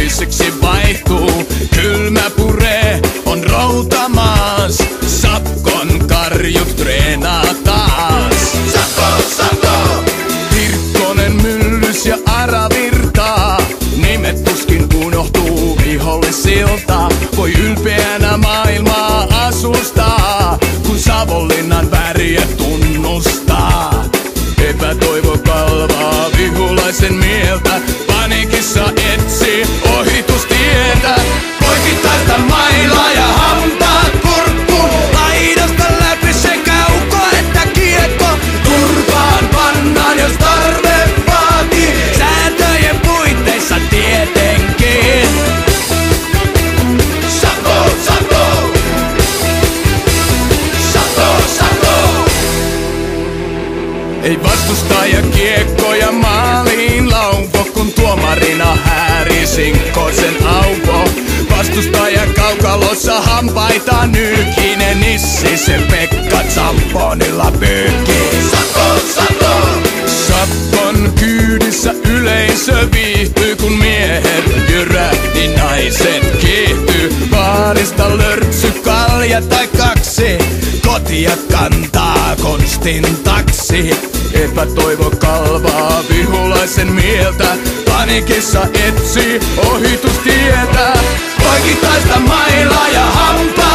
toiseksi vaihtuu. Kylmä puree, on routamaas, Sakkon karjut treenaa taas. Sakko, sakko! Virkkonen, Myllys ja Aravirtaa, nimet tuskin unohtuu vihollisilta. Voi ylpeänä maailmaa asustaa, kun Savonlinnan väriä tunnustaa. Epätoivo kalvaa vihulaisen mieltä, paniikissa etsii ohitustietä. Poikittaista mailaa ja hampaat kurkkuun, laidasta läpi sekä ukko että kiekko. Turpaan pannaan jos tarve vaatii, sääntöjen puitteissa tietenkin. Sakko, sakko! Sakko, sakko! Ei vastustaja kiekkoja maaliin lauvo, kun tuomarina hääri Sinkkosen auko. Vastustaja kaukalossa hampaita nyykinen, Nissisen Pekka Zamponilla pyyhkii. Sakko, sakko! Sakkon kyydissä yleisö viihtyy, kun miehet jyrähti, naiset kiihtyy. Baarista lörtsy, kalja tai kaksi, kotia kantaa konstin taksi. Epätoivo kalvaa vihulaisen mieltä, paniikissa etsii ohitustietä. Poikittaista mailaa ja hampaa